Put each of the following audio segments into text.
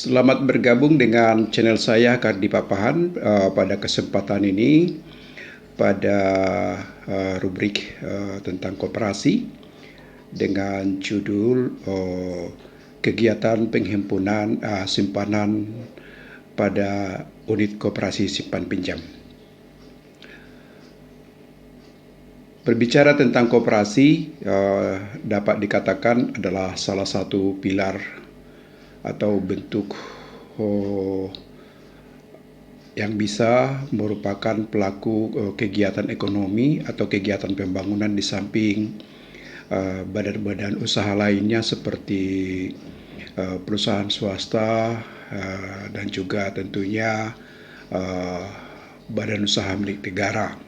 Selamat bergabung dengan channel saya Kardi Papahan pada kesempatan ini pada rubrik tentang koperasi dengan judul kegiatan penghimpunan simpanan pada unit koperasi simpan pinjam. Berbicara tentang koperasi dapat dikatakan adalah salah satu pilar atau bentuk yang bisa merupakan pelaku kegiatan ekonomi atau kegiatan pembangunan di samping badan-badan usaha lainnya seperti perusahaan swasta dan juga tentunya badan usaha milik negara.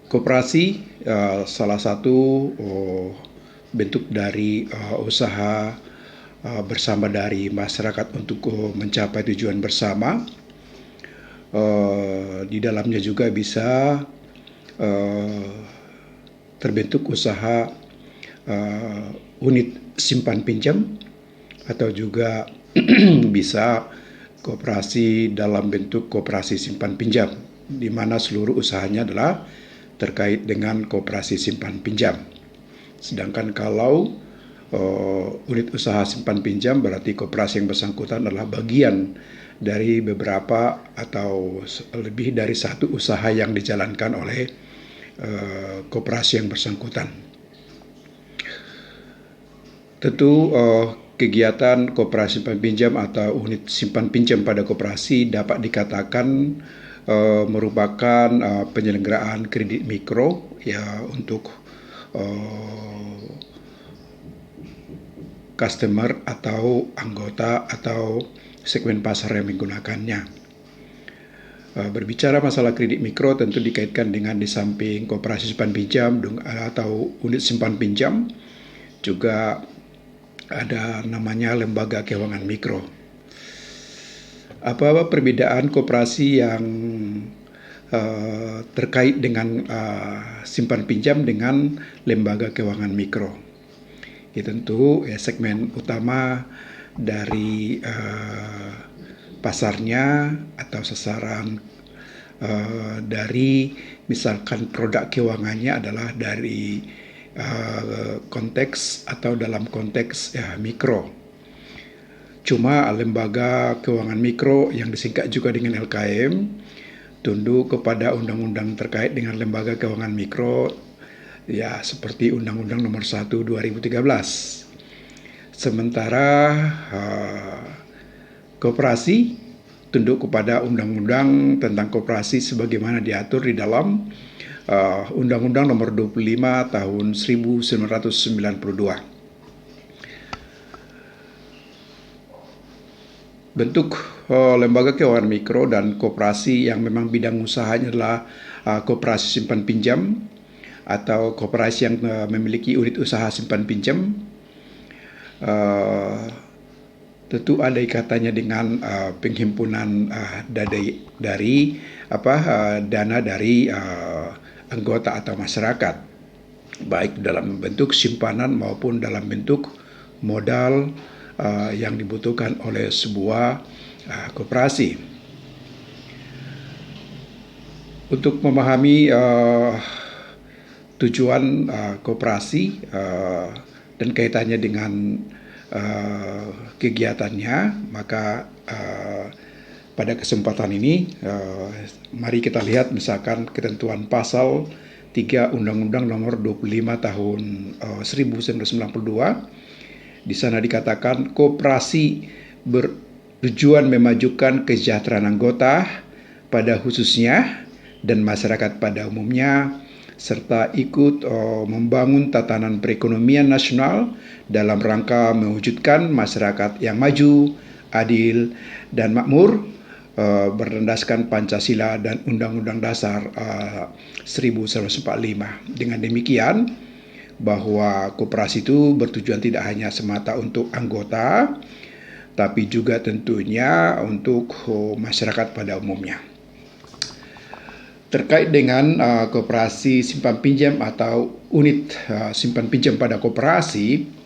Koperasi salah satu bentuk dari usaha bersama dari masyarakat untuk mencapai tujuan bersama. Di dalamnya juga bisa terbentuk usaha unit simpan pinjam atau juga bisa koperasi dalam bentuk koperasi simpan pinjam, di mana seluruh usahanya adalah terkait dengan koperasi simpan pinjam. Sedangkan kalau unit usaha simpan pinjam berarti koperasi yang bersangkutan adalah bagian dari beberapa atau lebih dari satu usaha yang dijalankan oleh koperasi yang bersangkutan. Tentu kegiatan koperasi simpan pinjam atau unit simpan pinjam pada koperasi dapat dikatakan merupakan penyelenggaraan kredit mikro ya untuk customer atau anggota atau segmen pasar yang menggunakannya. Berbicara masalah kredit mikro tentu dikaitkan dengan di samping koperasi simpan pinjam atau unit simpan pinjam juga ada namanya lembaga keuangan mikro. Apa perbedaan koperasi yang terkait dengan simpan pinjam dengan lembaga keuangan mikro? Ya tentu segmen utama dari pasarnya atau sasaran dari misalkan produk keuangannya adalah dari konteks atau dalam konteks mikro. Cuma lembaga keuangan mikro yang disingkat juga dengan LKM tunduk kepada undang-undang terkait dengan lembaga keuangan mikro ya seperti Undang-Undang Nomor 1 2013. Sementara koperasi tunduk kepada Undang-Undang tentang koperasi sebagaimana diatur di dalam Undang-Undang Nomor 25 Tahun 1992. Bentuk lembaga keuangan mikro dan koperasi yang memang bidang usahanya adalah koperasi simpan pinjam atau koperasi yang memiliki unit usaha simpan pinjam tentu ada ikatannya dengan penghimpunan dana dari anggota atau masyarakat, baik dalam bentuk simpanan maupun dalam bentuk modal yang dibutuhkan oleh sebuah koperasi. Untuk memahami tujuan koperasi dan kaitannya dengan kegiatannya, maka pada kesempatan ini mari kita lihat misalkan ketentuan pasal 3 Undang-Undang Nomor 25 Tahun 1992. Di sana dikatakan koperasi bertujuan memajukan kesejahteraan anggota pada khususnya dan masyarakat pada umumnya, serta ikut membangun tatanan perekonomian nasional dalam rangka mewujudkan masyarakat yang maju, adil, dan makmur berdasarkan Pancasila dan Undang-Undang Dasar 1945. Dengan demikian, bahwa koperasi itu bertujuan tidak hanya semata untuk anggota, tapi juga tentunya untuk masyarakat pada umumnya. Terkait dengan koperasi simpan pinjam atau unit simpan pinjam pada koperasi,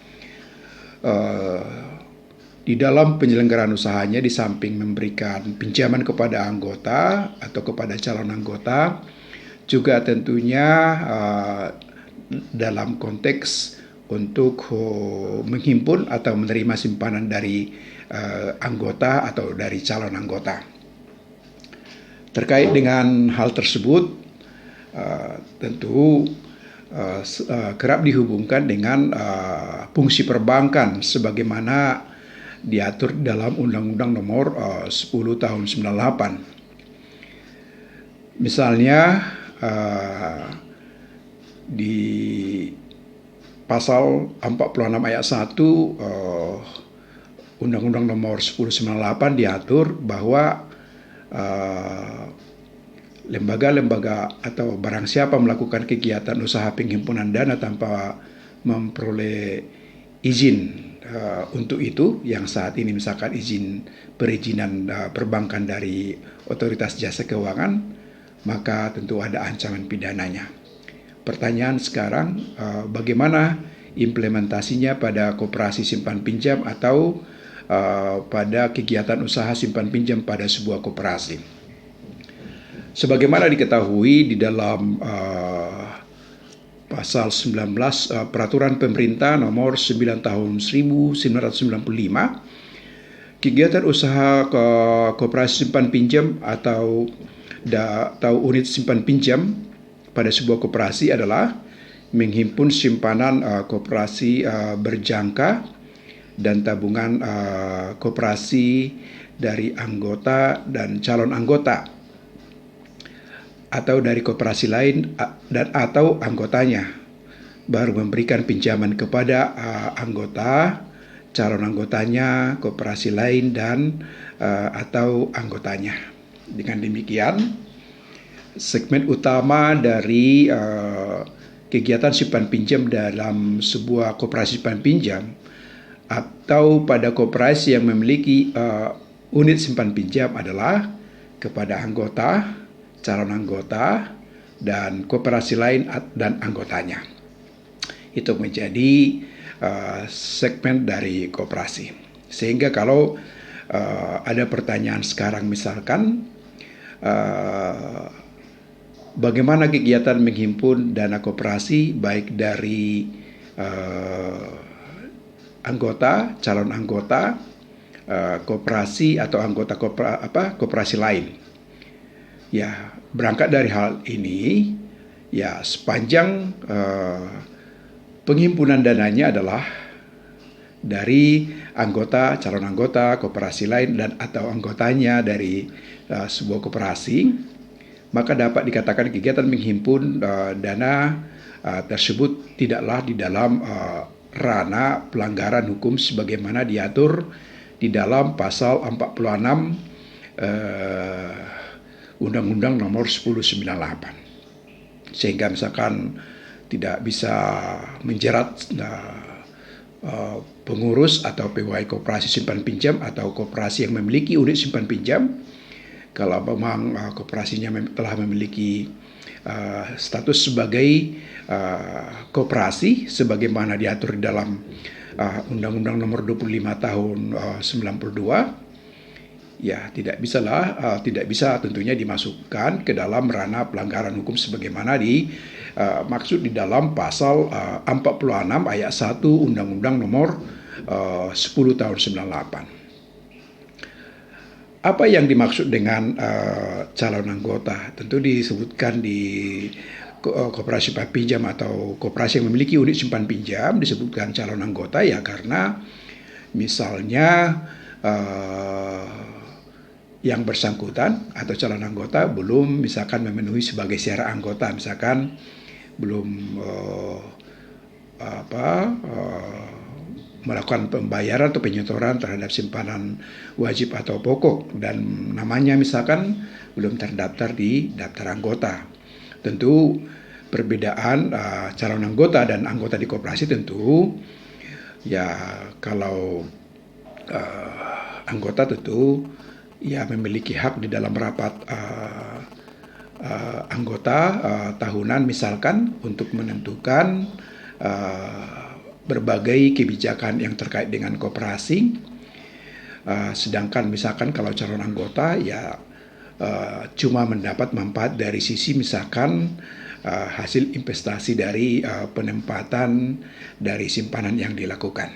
Di dalam penyelenggaraan usahanya, di samping memberikan pinjaman kepada anggota atau kepada calon anggota, juga tentunya dalam konteks untuk menghimpun atau menerima simpanan dari anggota atau dari calon anggota. Terkait dengan hal tersebut, tentu kerap dihubungkan dengan fungsi perbankan sebagaimana diatur dalam Undang-Undang Nomor 10 Tahun 98. Misalnya di pasal 46 ayat 1 Undang-Undang Nomor 10 98 diatur bahwa lembaga-lembaga atau barang siapa melakukan kegiatan usaha penghimpunan dana tanpa memperoleh izin untuk itu, yang saat ini misalkan perizinan perbankan dari Otoritas Jasa Keuangan, maka tentu ada ancaman pidananya. Pertanyaan sekarang, bagaimana implementasinya pada koperasi simpan pinjam atau pada kegiatan usaha simpan pinjam pada sebuah koperasi? Sebagaimana diketahui di dalam pasal 19 Peraturan Pemerintah Nomor 9 Tahun 1995, kegiatan usaha koperasi simpan pinjam atau unit simpan pinjam pada sebuah koperasi adalah menghimpun simpanan koperasi berjangka dan tabungan koperasi dari anggota dan calon anggota atau dari koperasi lain dan atau anggotanya, baru memberikan pinjaman kepada anggota, calon anggotanya, koperasi lain dan atau anggotanya. Dengan demikian, segmen utama dari kegiatan simpan pinjam dalam sebuah koperasi simpan pinjam atau pada koperasi yang memiliki unit simpan pinjam adalah kepada anggota, calon anggota, dan koperasi lain dan anggotanya. Itu menjadi segmen dari koperasi. Sehingga kalau ada pertanyaan sekarang misalkan, bagaimana kegiatan menghimpun dana koperasi baik dari anggota, calon anggota, koperasi atau anggota koperasi lain? Ya, berangkat dari hal ini, ya sepanjang penghimpunan dananya adalah dari anggota, calon anggota, koperasi lain dan atau anggotanya dari sebuah koperasi, maka dapat dikatakan kegiatan menghimpun dana tersebut tidaklah di dalam ranah pelanggaran hukum sebagaimana diatur di dalam pasal 46 Undang-Undang Nomor 1098. Sehingga misalkan tidak bisa menjerat pengurus atau pegawai koperasi simpan pinjam atau koperasi yang memiliki unit simpan pinjam kalau memang koperasinya telah memiliki status sebagai koperasi sebagaimana diatur di dalam Undang-Undang Nomor 25 Tahun 92. Ya, tidak bisa tentunya dimasukkan ke dalam ranah pelanggaran hukum sebagaimana maksud di dalam pasal 46 ayat 1 Undang-Undang Nomor 10 Tahun 98. Apa yang dimaksud dengan calon anggota? Tentu disebutkan di koperasi simpan pinjam atau koperasi yang memiliki unit simpan pinjam disebutkan calon anggota ya karena misalnya yang bersangkutan atau calon anggota belum misalkan memenuhi sebagai syarat anggota, misalkan belum melakukan pembayaran atau penyetoran terhadap simpanan wajib atau pokok dan namanya misalkan belum terdaftar di daftar anggota. Tentu perbedaan calon anggota dan anggota di koperasi tentu ya kalau anggota tentu ya memiliki hak di dalam rapat anggota tahunan misalkan untuk menentukan berbagai kebijakan yang terkait dengan koperasi Sedangkan misalkan kalau calon anggota ya cuma mendapat manfaat dari sisi misalkan hasil investasi dari penempatan dari simpanan yang dilakukan.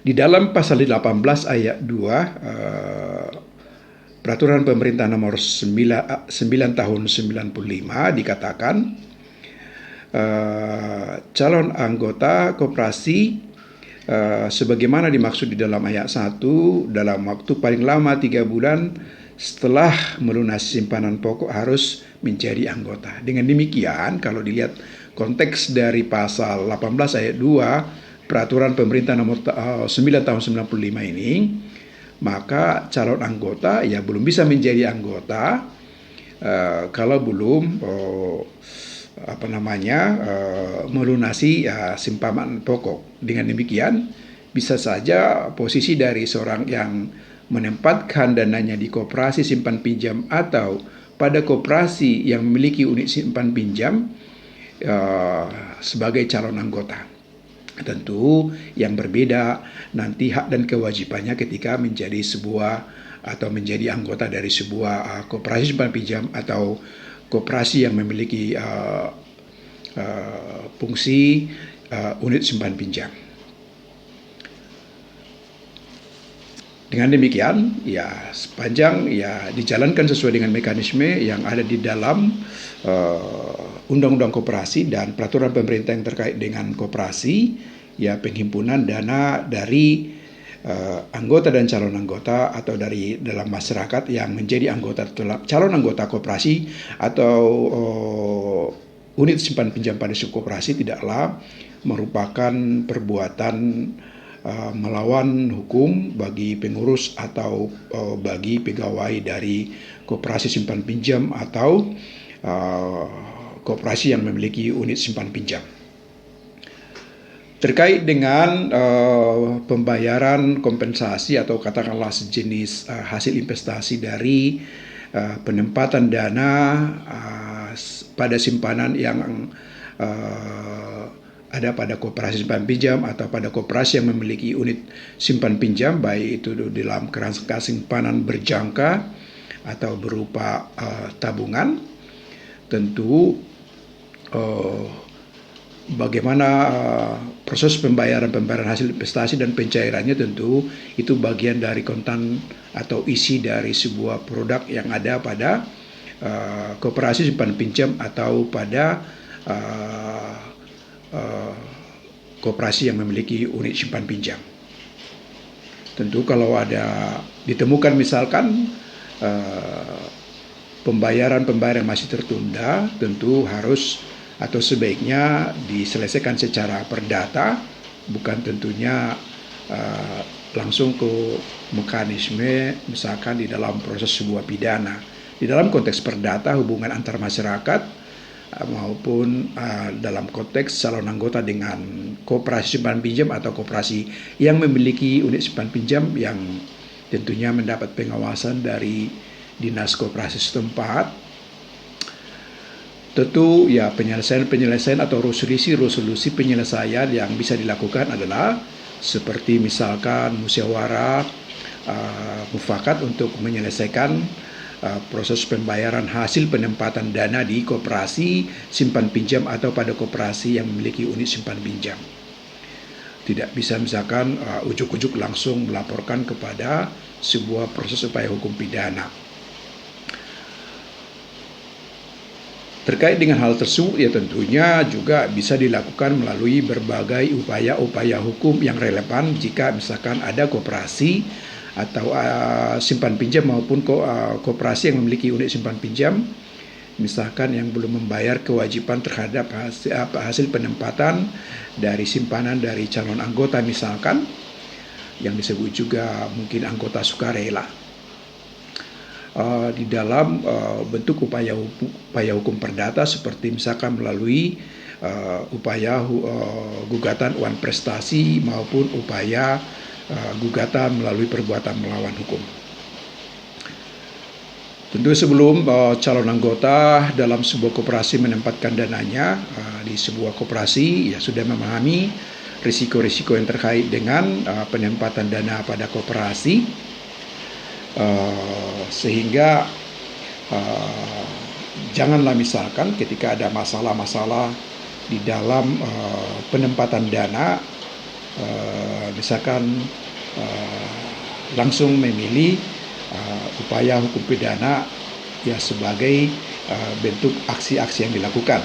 Di dalam pasal 18 ayat 2 Peraturan Pemerintah nomor 9 tahun 95 dikatakan calon anggota koperasi sebagaimana dimaksud di dalam ayat 1 dalam waktu paling lama 3 bulan setelah melunasi simpanan pokok harus menjadi anggota. Dengan demikian, kalau dilihat konteks dari pasal 18 ayat 2 Peraturan Pemerintah nomor 9 tahun 95 ini, maka calon anggota ya belum bisa menjadi anggota kalau belum melunasi simpanan pokok. Dengan demikian, bisa saja posisi dari seorang yang menempatkan dananya di koperasi simpan pinjam atau pada koperasi yang memiliki unit simpan pinjam sebagai calon anggota. Tentu yang berbeda nanti hak dan kewajibannya ketika menjadi sebuah atau menjadi anggota dari sebuah koperasi simpan pinjam atau koperasi yang memiliki fungsi unit simpan pinjam. Dengan demikian, ya sepanjang ya dijalankan sesuai dengan mekanisme yang ada di dalam Undang-Undang Koperasi dan peraturan pemerintah yang terkait dengan koperasi, ya penghimpunan dana dari anggota dan calon anggota atau dari dalam masyarakat yang menjadi anggota calon anggota koperasi atau unit simpan pinjam pada sebuah koperasi tidaklah merupakan perbuatan melawan hukum bagi pengurus atau bagi pegawai dari koperasi simpan pinjam atau koperasi yang memiliki unit simpan pinjam. Terkait dengan pembayaran kompensasi atau katakanlah sejenis hasil investasi dari penempatan dana pada simpanan yang ada pada koperasi simpan pinjam atau pada koperasi yang memiliki unit simpan pinjam, baik itu dalam kerangka simpanan berjangka atau berupa tabungan. Tentu bagaimana proses pembayaran hasil investasi dan pencairannya, tentu itu bagian dari konten atau isi dari sebuah produk yang ada pada koperasi simpan pinjam atau pada koperasi yang memiliki unit simpan pinjam. Tentu kalau ada ditemukan misalkan pembayaran masih tertunda, tentu harus atau sebaiknya diselesaikan secara perdata, bukan tentunya langsung ke mekanisme misalkan di dalam proses sebuah pidana. Di dalam konteks perdata, hubungan antar masyarakat maupun dalam konteks calon anggota dengan koperasi simpan pinjam atau koperasi yang memiliki unit simpan pinjam yang tentunya mendapat pengawasan dari dinas koperasi setempat. Tentu ya penyelesaian atau resolusi penyelesaian yang bisa dilakukan adalah seperti misalkan musyawarah mufakat untuk menyelesaikan proses pembayaran hasil penempatan dana di koperasi simpan pinjam atau pada koperasi yang memiliki unit simpan pinjam. Tidak bisa misalkan ujuk-ujuk langsung melaporkan kepada sebuah proses upaya hukum pidana. Terkait dengan hal tersebut ya tentunya juga bisa dilakukan melalui berbagai upaya-upaya hukum yang relevan jika misalkan ada koperasi atau simpan pinjam maupun koperasi yang memiliki unit simpan pinjam misalkan yang belum membayar kewajiban terhadap hasil penempatan dari simpanan dari calon anggota, misalkan yang disebut juga mungkin anggota sukarela. Di dalam bentuk upaya hukum perdata seperti misalkan melalui upaya gugatan uang prestasi maupun upaya gugatan melalui perbuatan melawan hukum. Tentu sebelum calon anggota dalam sebuah koperasi menempatkan dananya di sebuah koperasi, ya sudah memahami risiko-risiko yang terkait dengan penempatan dana pada koperasi, sehingga janganlah misalkan ketika ada masalah-masalah di dalam penempatan dana, misalkan langsung memilih upaya hukum pidana ya sebagai bentuk aksi-aksi yang dilakukan.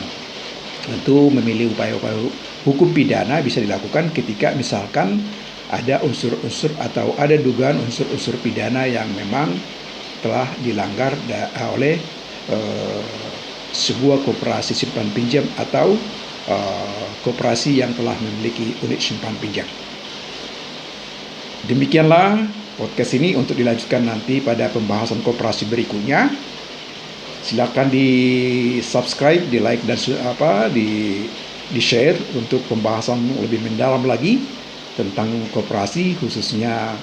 Tentu memilih upaya-upaya hukum pidana bisa dilakukan ketika misalkan ada unsur-unsur atau ada dugaan unsur-unsur pidana yang memang telah dilanggar oleh sebuah koperasi simpan pinjam atau koperasi yang telah memiliki unit simpan pinjam. Demikianlah podcast ini, untuk dilanjutkan nanti pada pembahasan koperasi berikutnya. Silakan di subscribe, di like, dan di share untuk pembahasan lebih mendalam lagi tentang koperasi, khususnya